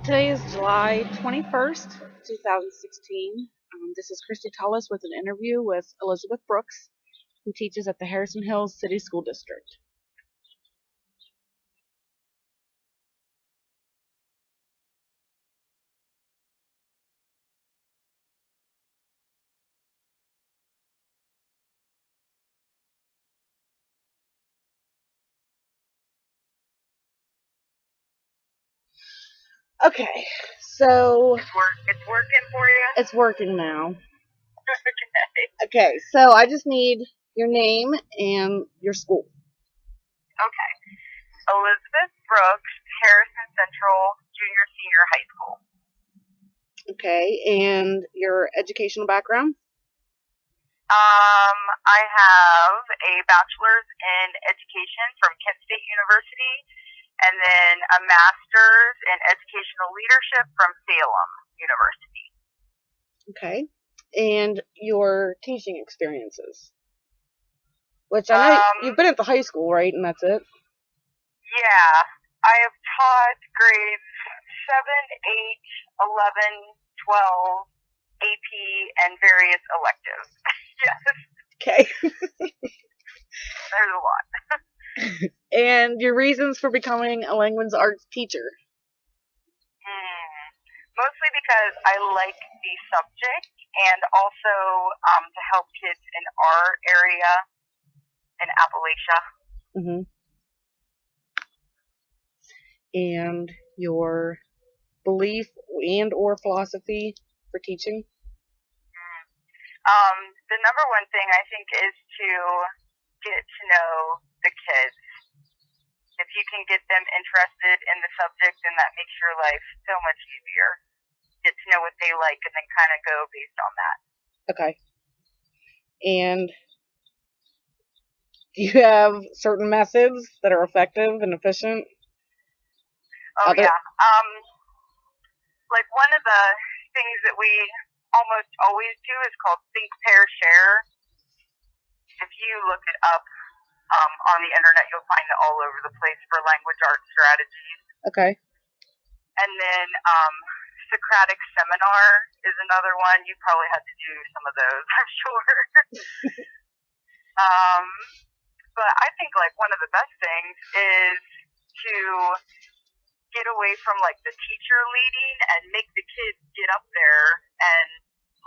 Today is July 21st, 2016. This is Christy Tullis with an interview with Elizabeth Brooks, who teaches at the Harrison Hills City School District. Okay, so It's working for you? it's working now. Okay. Okay, so I just need your name and your school. Okay. Elizabeth Brooks, Harrison Central Junior Senior High School. Okay, and your educational background? I have a bachelor's in education from Kent State University and then a master's in educational leadership from Salem University. Okay, and your teaching experiences? Which I know you've been at the high school, right? And that's it? Yeah. I have taught grades 7, 8, 11, 12, AP, and various electives. Yes. Okay. There's a lot. And your reasons for becoming a language arts teacher? Mostly because I like the subject and also to help kids in our area in Appalachia. Mm-hmm. And your belief and or philosophy for teaching? The number one thing I think is to get to know the kids. If you can get them interested in the subject, then that makes your life so much easier. Get to know what they like and then kind of go based on that. Okay. And do you have certain methods that are effective and efficient? Oh, yeah. Like one of the things that we almost always do is called think, pair, share. If you look it up on the internet, you'll find it all over the place for language arts strategies. Okay. And then Socratic seminar is another one. You probably had to do some of those, I'm sure. But I think like one of the best things is to get away from like the teacher leading and make the kids get up there and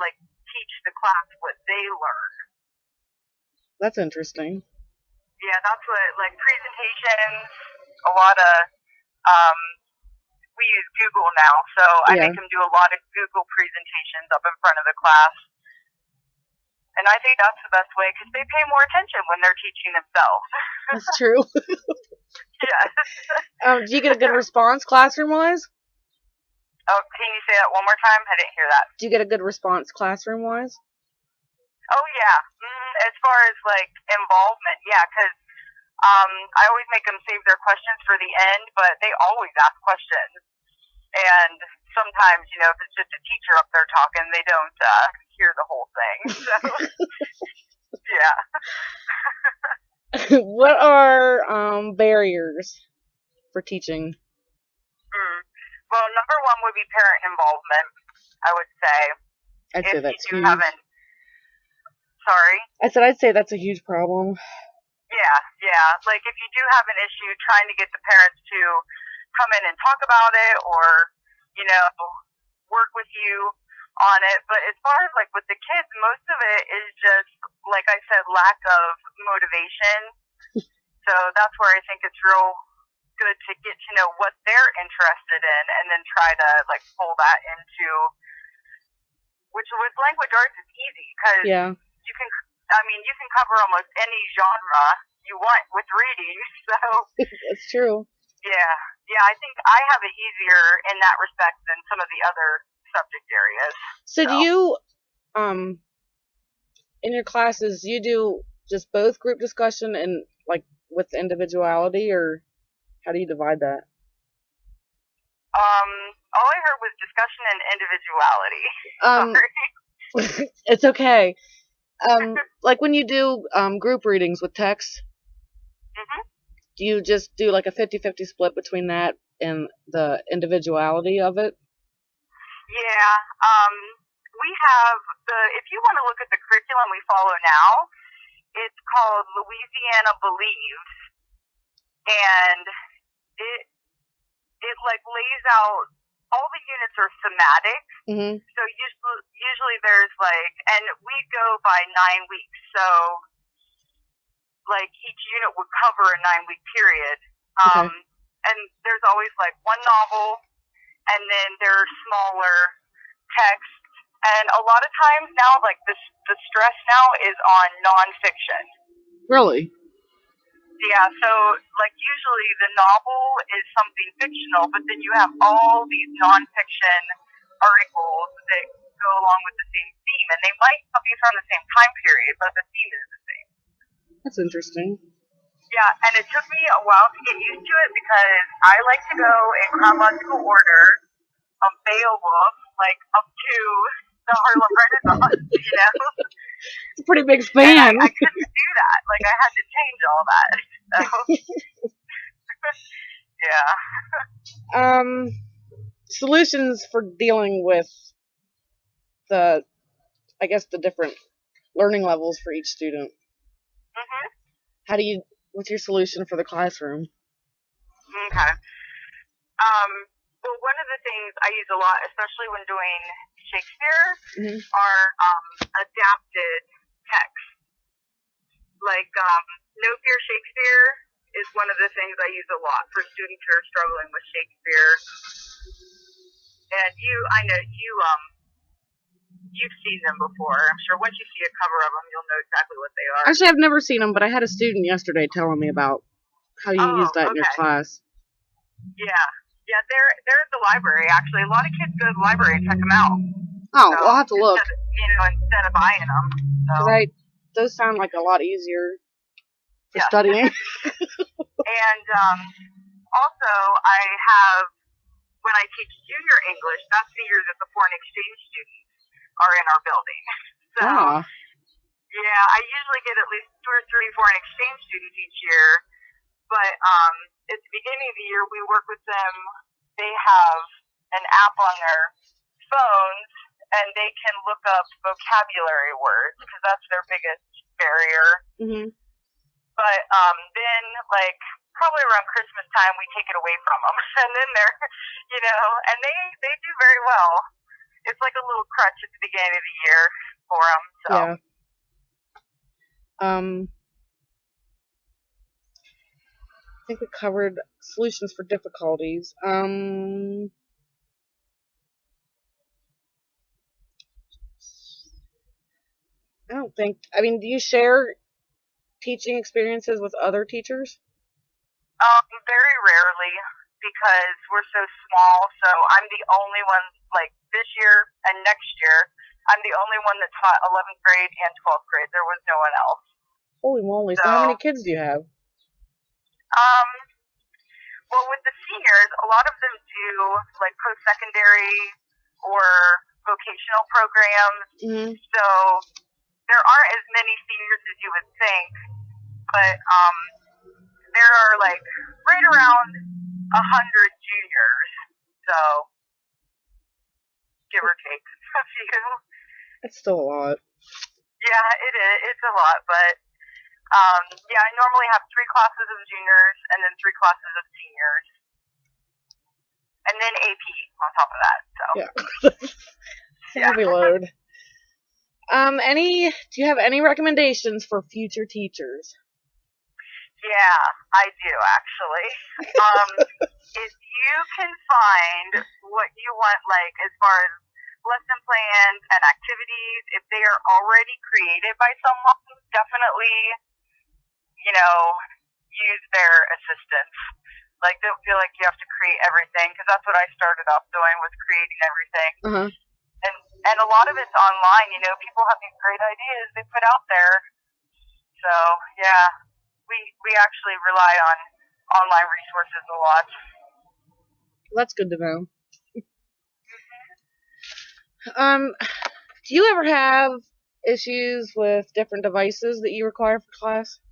like teach the class what they learn. That's interesting. Yeah, that's what, like presentations, a lot of, we use Google now, so I make them do a lot of Google presentations up in front of the class. And I think that's the best way because they pay more attention when they're teaching themselves. That's true. Yes. Do you get a good response classroom-wise? Oh, can you say that one more time? I didn't hear that. Do you get a good response classroom-wise? Oh, yeah. As far as, like, involvement, yeah, because I always make them save their questions for the end, but they always ask questions. And sometimes, you know, if it's just a teacher up there talking, they don't hear the whole thing. So, yeah. What are barriers for teaching? Well, number one would be parent involvement, I would say. I'd say that's huge. Sorry? I'd say that's a huge problem. Yeah. Like, if you do have an issue, trying to get the parents to come in and talk about it or, you know, work with you on it. But as far as, like, with the kids, most of it is just, like I said, lack of motivation. So that's where I think it's real good to get to know what they're interested in and then try to, like, pull that into, which with language arts is easy because you can cover almost any genre you want with reading. So it's true. Yeah, I think I have it easier in that respect than some of the other subject areas. So do you, in your classes, you do just both group discussion and like with individuality, or how do you divide that? All I heard was discussion and individuality. Sorry. It's okay. Like when you do group readings with text, do you just do like a 50-50 split between that in the individuality of it? Yeah. We have if you want to look at the curriculum we follow now, it's called Louisiana Believes, and it like lays out all the units are thematic. Mm-hmm. So usually there's like, and we go by 9 weeks. So like each unit would cover a 9-week period. Okay. And there's always like one novel, and then there's smaller texts. And a lot of times now, like the stress now is on nonfiction. Really? Yeah, so like usually the novel is something fictional, but then you have all these nonfiction articles that go along with the same theme, and they might be from the same time period, but the theme is the same. That's interesting. Yeah, and it took me a while to get used to it because I like to go in chronological order of Beowulf, like up to the Harlem Renaissance, you know? It's a pretty big span. I couldn't do that. Like, I had to change all that. So, yeah. Solutions for dealing with the different learning levels for each student. Mm-hmm. What's your solution for the classroom? Okay. Well, one of the things I use a lot, especially when doing Shakespeare, are adapted texts. Like, No Fear Shakespeare is one of the things I use a lot for students who are struggling with Shakespeare. And I know you've seen them before. I'm sure once you see a cover of them, you'll know exactly what they are. Actually, I've never seen them, but I had a student yesterday telling me about how you use that in your class. Yeah. Yeah, they're at the library, actually. A lot of kids go to the library and check them out. Oh, so, I'll have to look. Instead of buying them. So. Those sound like a lot easier for studying. And also, I have, when I teach junior English, that's the year that the foreign exchange students are in our building. So, yeah, I usually get at least 2 or 3 foreign exchange students each year. But at the beginning of the year, we work with them. They have an app on their phones, and they can look up vocabulary words because that's their biggest barrier. Mm-hmm. But then, like, probably around Christmas time, we take it away from them. And then they're, and they do very well. It's like a little crutch at the beginning of the year for them. So. Yeah. I think we covered solutions for difficulties. I don't think. Do you share teaching experiences with other teachers? Very rarely, because we're so small. So I'm the only one, like this year and next year, I'm the only one that taught 11th grade and 12th grade. There was no one else. Holy moly. So how many kids do you have? Well, with the seniors, a lot of them do like post-secondary or vocational programs. Mm-hmm. So there aren't as many seniors as you would think, but there are like right around 100 juniors. So give or take a few. That's still a lot. Yeah, it is. It's a lot, but yeah, I normally have 3 classes of juniors and then 3 classes of seniors. And then AP on top of that. So yeah. Heavy load. Do you have any recommendations for future teachers? Yeah, I do actually. If you can find what you want, like as far as lesson plans and activities, if they are already created by someone, definitely, use their assistance. Like, don't feel like you have to create everything, because that's what I started off doing, was creating everything. Mm-hmm. And a lot of it's online, people have these great ideas they put out there. So, yeah, we actually rely on online resources a lot. That's good to know. Do you ever have issues with different devices that you require for class?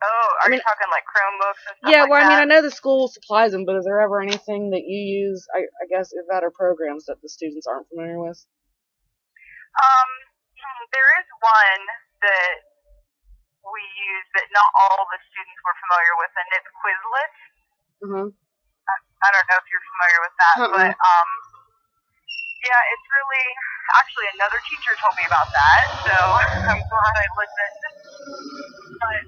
Oh, I are mean, you talking like Chromebooks and stuff yeah, like well, I mean, that? I know the school supplies them, but is there ever anything that you use, I guess, if that are programs that the students aren't familiar with? Um, there is one that we use that not all the students were familiar with, and it's Quizlet. Uh-huh. I don't know if you're familiar with that, Uh-uh. but yeah, it's really actually another teacher told me about that, so I'm glad I listened. But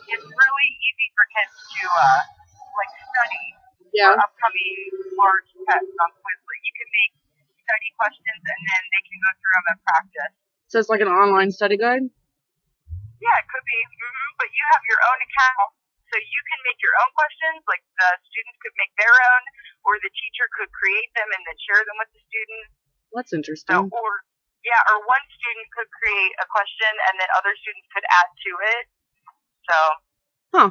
it's really easy for kids to like study for Yeah. upcoming large tests on Quizlet. You can make study questions and then they can go through them and practice. So it's like an online study guide? Yeah, it could be. But you have your own account, so you can make your own questions. Like the students could make their own, or the teacher could create them and then share them with the students. That's So, interesting. or one student could create a question and then other students could add to it. So, Huh.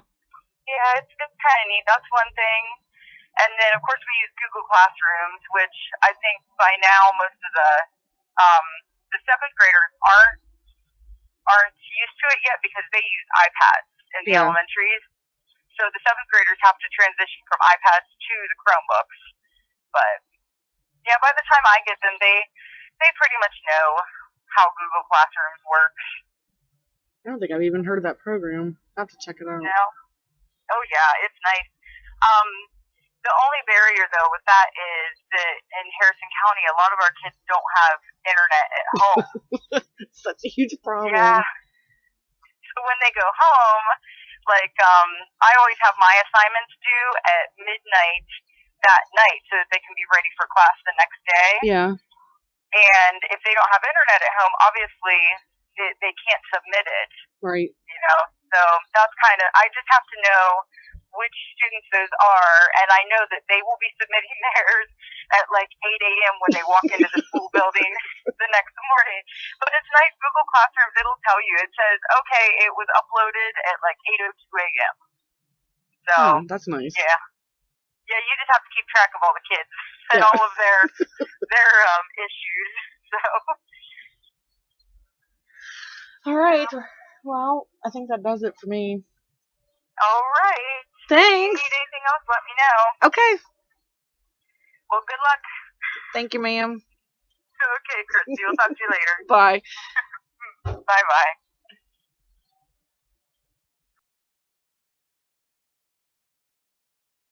yeah, it's kind of neat. That's one thing. And then, of course, we use Google Classrooms, which I think by now most of the seventh graders aren't used to it yet because they use iPads in the Yeah. elementaries. So the seventh graders have to transition from iPads to the Chromebooks. But yeah, by the time I get them, they pretty much know how Google Classrooms works. I don't think I've even heard of that program. I'll have to check it out. You know? Oh yeah, it's nice. The only barrier though with that is that in Harrison County, a lot of our kids don't have internet at home. Such a huge problem. Yeah. So when they go home, like I always have my assignments due at midnight that night so that they can be ready for class the next day. Yeah. And if they don't have internet at home, obviously they can't submit it. Right. You know, so that's kind of, I just have to know which students those are, and I know that they will be submitting theirs at like 8 a.m. when they walk into the school building the next morning. But it's nice, Google Classrooms, it'll tell you. It says, okay, it was uploaded at like 8:02 a.m. So, that's nice. yeah. Yeah, you just have to keep track of all the kids and all of their issues. So. All right. Well, I think that does it for me. All right. Thanks. If you need anything else, let me know. Okay. Well, good luck. Thank you, ma'am. Okay, Christy. We'll talk to you later. Bye. Bye-bye.